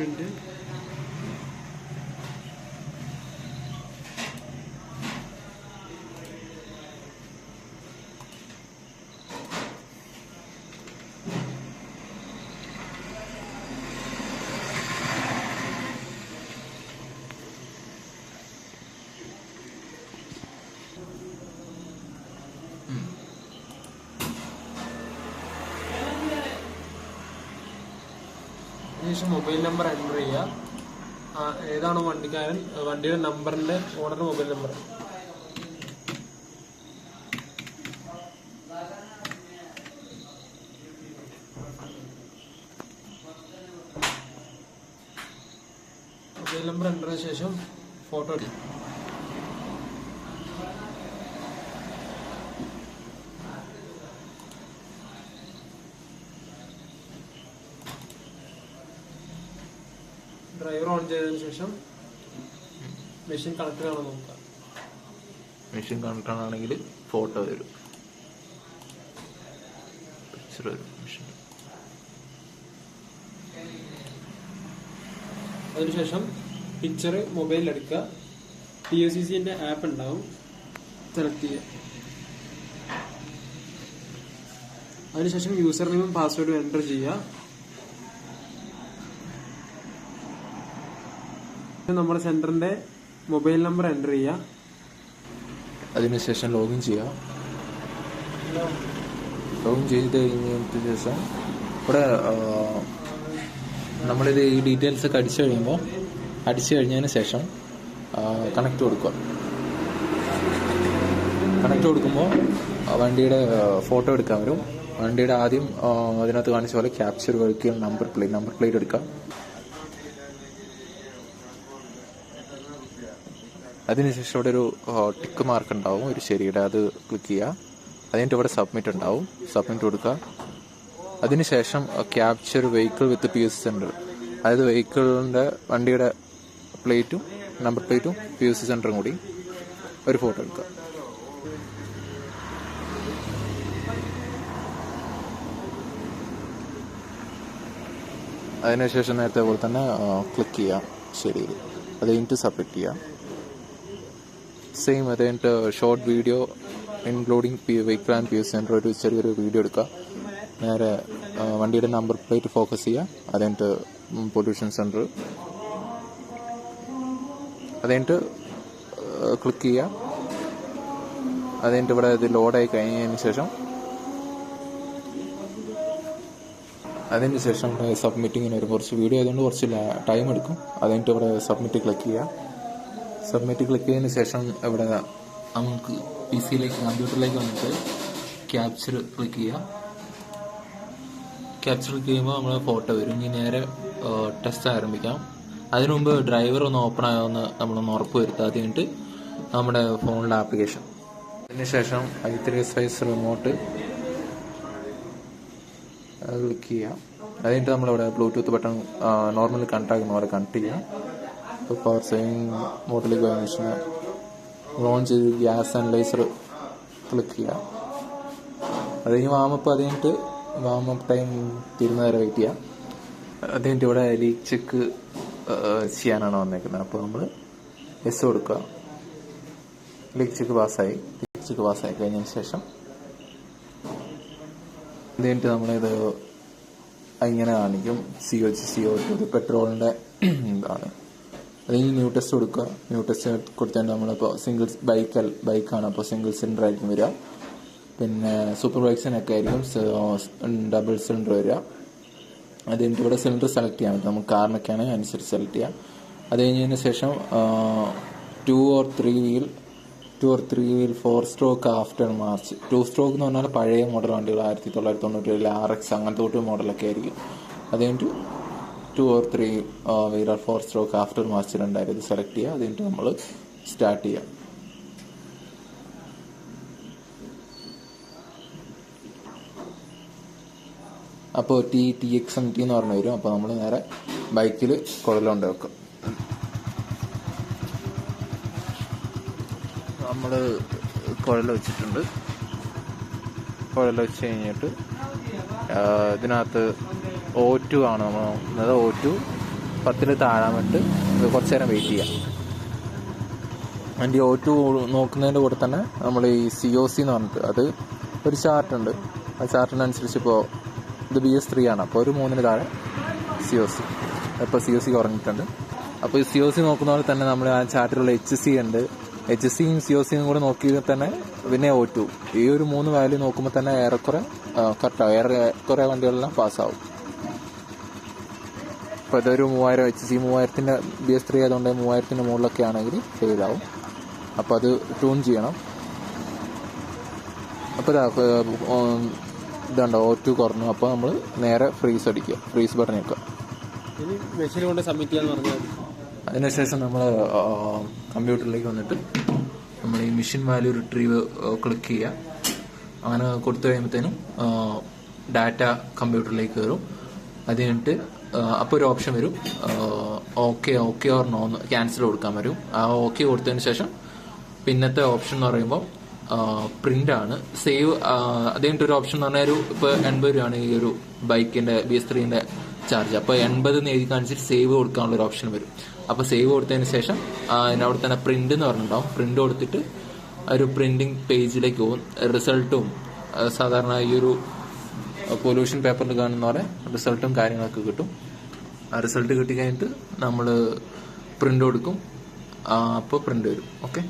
Minute. അതിനുശേഷം mobile number enter ചെയ്യുക. ഏതാണോ വണ്ടിക്കാരൻ, വണ്ടിയുടെ നമ്പറിൻ്റെ ഓണറിൻ്റെ mobile number. Mobile number enter ചെയ്ത ശേഷം ഫോട്ടോ എടുക്കും. ഡ്രൈവർ ഓൺ ചെയ്തതിനു ശേഷം മെഷീൻ കണക്റ്റഡ് ആണോ നോക്കാം. മെഷീൻ കണക്റ്റഡ് ആണെങ്കിൽ ഫോട്ടോ വരും, പിക്ചർ വരും മെഷീൻ. അതിനുശേഷം പിക്ചർ മൊബൈലിൽ എടുക്കുക. TOCCന്റെ ആപ്പ് ഉണ്ടാവും, സെലക്ട് ചെയ്യുക. അതിനുശേഷം യൂസർ നെയിമും പാസ്വേഡും എൻ്റർ ചെയ്യുക. നമ്മുടെ സെന്ററിന്റെ മൊബൈൽ നമ്പർ എൻ്റർ ചെയ്യുക. അതിനുശേഷം ലോഗിൻ ചെയ്യുക. ലോഗിൻ ചെയ്ത് കഴിഞ്ഞതിന് ശേഷം ഇവിടെ നമ്മളിത് ഈ ഡീറ്റെയിൽസ് ഒക്കെ അടിച്ചു കഴിഞ്ഞതിന് ശേഷം കണക്ട് കൊടുക്കുക. കണക്ട് കൊടുക്കുമ്പോൾ വണ്ടിയുടെ ഫോട്ടോ എടുക്കാൻ വരും. വണ്ടിയുടെ ആദ്യം അതിനകത്ത് കാണിച്ച പോലെ ക്യാപ്ചർ വെഹിക്കിൾ നമ്പർ പ്ലേറ്റ് എടുക്കുക. അതിനുശേഷം ഇവിടെ ഒരു ടിക്ക് മാർക്ക് ഉണ്ടാവും, ഒരു ശരിയുടെ, അത് ക്ലിക്ക് ചെയ്യുക. അതിൻ്റെ ഇവിടെ സബ്മിറ്റ് ഉണ്ടാവും, സബ്മിറ്റ് കൊടുക്കുക. അതിനുശേഷം ക്യാപ്ചർ വെഹിക്കിൾ വിത്ത് POC സെൻറ്റർ, അതായത് വെഹിക്കിളിൻ്റെ വണ്ടിയുടെ പ്ലേറ്റും നമ്പർ പ്ലേറ്റും POC സെൻറ്ററും കൂടി ഒരു ഫോട്ടോ എടുക്കുക. അതിനുശേഷം നേരത്തെ പോലെ തന്നെ ക്ലിക്ക് ചെയ്യുക ശരിയിൽ. അത് കഴിഞ്ഞിട്ട് സബ്മിറ്റ് ചെയ്യുക. സെയിം അത് കഴിഞ്ഞിട്ട് short video including vehicle and POC centre ഒരു ചെറിയൊരു വീഡിയോ എടുക്കുക. നേരെ വണ്ടിയുടെ നമ്പർ പ്ലേറ്റ് ഫോക്കസ് ചെയ്യുക. അത് കഴിഞ്ഞിട്ട് പൊല്യൂഷൻ സെൻറ്റർ, അത് കഴിഞ്ഞിട്ട് ക്ലിക്ക് ചെയ്യുക. അത് കഴിഞ്ഞിട്ട് ഇവിടെ ഇത് ലോഡായി കഴിഞ്ഞതിന് ശേഷം സബ്മിറ്റിങ്ങിന് വരും. കുറച്ച് വീഡിയോ ആയതുകൊണ്ട് കുറച്ച് ടൈം എടുക്കും. അത് കഴിഞ്ഞിട്ട് ഇവിടെ സബ്മിറ്റ് ക്ലിക്ക് ചെയ്യുക. സബ്മിറ്റ് ക്ലിക്ക് ചെയ്തതിന് ശേഷം ഇവിടെ നമുക്ക് PC-യിലേക്ക് കമ്പ്യൂട്ടറിലേക്ക് വന്നിട്ട് ക്യാപ്ചർ ക്ലിക്ക് ചെയ്യുക. ക്യാപ്ചർ ക്ലിക്ക് ചെയ്യുമ്പോൾ നമ്മൾ ഫോട്ടോ വരും. ഇനി നേരെ ടെസ്റ്റ് ആരംഭിക്കാം. അതിനു മുമ്പ് ഡ്രൈവർ ഒന്ന് ഓപ്പൺ ആയോന്ന് നമ്മളൊന്ന് ഉറപ്പ് വരുത്തുക. അത് കഴിഞ്ഞിട്ട് നമ്മുടെ ഫോണിലെ ആപ്ലിക്കേഷൻ, അതിനുശേഷം i365 റിമോട്ട് ക്ലിക്ക് ചെയ്യുക. അത് കഴിഞ്ഞിട്ട് നമ്മളിവിടെ ബ്ലൂടൂത്ത് ബട്ടൺ നോർമലി കണക്ട് ആകുന്ന പോലെ കണക്ട് ചെയ്യുക. ഇപ്പോൾ പവർ സേവിങ് മോഡിലേക്ക് പോയതിനു ശേഷം ലോഞ്ച് ചെയ്ത് ഗ്യാസ് അനലൈസർ ക്ലിക്ക് ചെയ്യുക. അത് കഴിഞ്ഞ് വാമപ്പ്, അത് കഴിഞ്ഞിട്ട് വാമപ്പ് ടൈം തീരുന്നവരെ വെയിറ്റ് ചെയ്യുക. അത് കഴിഞ്ഞിട്ട് ഇവിടെ ലീക്ക് ചെക്ക് ചെയ്യാനാണ് വന്നേക്കുന്നത്. അപ്പോൾ നമ്മൾ യെസ് കൊടുക്കുക. ലീക്ക് ചെക്ക് പാസ്സായി കഴിഞ്ഞതിന് ശേഷം അത് കഴിഞ്ഞിട്ട് നമ്മളിത് ഇങ്ങനെ കാണിക്കും. CO2 പെട്രോളിൻ്റെ ഇതാണ്. അത് കഴിഞ്ഞ് ന്യൂ ടെസ്റ്റ് കൊടുക്കുക. ന്യൂ ടെസ്റ്റ് കൊടുത്താൽ നമ്മളിപ്പോൾ ബൈക്കാണ്, അപ്പോൾ സിംഗിൾ സിലിണ്ടർ ആയിരിക്കും വരിക. പിന്നെ സൂപ്പർ ബൈക്സിനൊക്കെ ആയിരിക്കും ഡബിൾ സിലിണ്ടർ വരിക. അത് കഴിഞ്ഞിട്ട് ഇവിടെ സിലിണ്ടർ സെലക്ട് ചെയ്യാൻ പറ്റും. നമുക്ക് കാറിനൊക്കെ ആണെങ്കിൽ അനുസരിച്ച് സെലക്ട് ചെയ്യാം. അത് കഴിഞ്ഞതിന് ശേഷം 2 or 3 wheel 4 stroke after March. 2 stroke എന്ന് പറഞ്ഞാൽ പഴയ മോഡൽ വണ്ടികൾ 1997 RX അങ്ങനത്തെ തൊട്ട് മോഡലൊക്കെ ആയിരിക്കും. അത് കഴിഞ്ഞിട്ട് 2 or 3 wheeler 4 stroke after March 2000 select ചെയ്യുക. അത് കഴിഞ്ഞിട്ട് നമ്മൾ സ്റ്റാർട്ട് ചെയ്യാം. അപ്പോൾ TXMT എന്ന് പറഞ്ഞു വരും. അപ്പോൾ നമ്മൾ നേരെ ബൈക്കിൽ കുഴലുകൊണ്ട് വെക്കും. നമ്മൾ കുഴൽ വെച്ചിട്ടുണ്ട്. കുഴൽ വെച്ച് കഴിഞ്ഞിട്ട് ഇതിനകത്ത് O2 ആണ് നമ്മൾ O2 10 താഴാൻ വേണ്ടിയിട്ട് കുറച്ച് നേരം വെയിറ്റ് ചെയ്യാം. ആൻഡ് ഈ O2 നോക്കുന്നതിൻ്റെ കൂടെ തന്നെ നമ്മൾ ഈ COC എന്ന് പറഞ്ഞിട്ട് അത് ഒരു ചാർട്ടുണ്ട്. ആ ചാർട്ടിനനുസരിച്ച് ഇപ്പോൾ ഇത് BS3 ആണ്, അപ്പോൾ ഒരു 3 താഴെ COC. ഇപ്പോൾ COC കുറഞ്ഞിട്ടുണ്ട്. അപ്പോൾ ഈ COC നോക്കുന്ന പോലെ തന്നെ നമ്മൾ ആ ചാർട്ടിലുള്ള HC ഉണ്ട്. HCയും COCയും കൂടെ നോക്കിയാൽ തന്നെ പിന്നെ O2 ഈ ഒരു 3 വാല്യൂ നോക്കുമ്പോൾ തന്നെ ഏറെക്കുറെ കറക്റ്റാവും. ഏറെക്കുറെ വണ്ടികളെല്ലാം പാസ്സാവും. ഇപ്പോൾ ഇതൊരു 3000 HC 3000-ൻ്റെ BS3 ആയതുകൊണ്ട് 3000-ൻ്റെ മുകളിലൊക്കെ ആണെങ്കിൽ ഫെയിലാവും. അപ്പോൾ അത് ട്യൂൺ ചെയ്യണം. അപ്പോൾ ഇതുണ്ടോ O2 കുറഞ്ഞു. അപ്പോൾ നമ്മൾ നേരെ ഫ്രീസ് അടിക്കുക, ഫ്രീസ് ബട്ടൺ വെക്കുക. മെഷീൻ കൊണ്ട് സബ്മിറ്റ് ചെയ്യാന്ന് പറഞ്ഞാൽ അതിനുശേഷം നമ്മൾ കമ്പ്യൂട്ടറിലേക്ക് വന്നിട്ട് നമ്മൾ ഈ മിഷൻ വാല്യൂ റിട്രീവ് ക്ലിക്ക് ചെയ്യുക. അങ്ങനെ കൊടുത്തു കഴിയുമ്പോഴത്തേനും ഡാറ്റ കമ്പ്യൂട്ടറിലേക്ക് കയറും. അത് കഴിഞ്ഞിട്ട് അപ്പോൾ ഒരു ഓപ്ഷൻ വരും, ഓക്കെ ഓർ നോ ക്യാൻസൽ കൊടുക്കാൻ വരും. ആ ഓക്കെ കൊടുത്തതിന് ശേഷം പിന്നത്തെ ഓപ്ഷൻ എന്ന് പറയുമ്പോൾ പ്രിന്റ് ആണ്. സേവ് അത് കഴിഞ്ഞിട്ടൊരു ഓപ്ഷൻ എന്ന് പറഞ്ഞാൽ ഇപ്പോൾ 80 രൂപയാണ് ഈ ഒരു ബൈക്കിന്റെ BS3-ന്റെ ചാർജ്. അപ്പോൾ 80 എന്ന് എഴുതി കാണിച്ചിട്ട് സേവ് കൊടുക്കാനുള്ള ഒരു ഓപ്ഷൻ വരും. അപ്പോൾ സേവ് കൊടുത്തതിന് ശേഷം അവിടെ തന്നെ പ്രിന്റ് എന്ന് പറഞ്ഞിട്ടുണ്ടാവും. പ്രിന്റ് കൊടുത്തിട്ട് ഒരു പ്രിന്റിംഗ് പേജിലേക്ക് പോകും. റിസൾട്ടും സാധാരണ ഈ ഒരു പൊല്യൂഷൻ പേപ്പറിൽ കാണുന്ന പോലെ റിസൾട്ടും കാര്യങ്ങളൊക്കെ കിട്ടും. ആ റിസൾട്ട് കിട്ടി കഴിഞ്ഞിട്ട് നമ്മൾ പ്രിന്റ് കൊടുക്കും. അപ്പോൾ പ്രിന്റ് വരും. ഓക്കെ.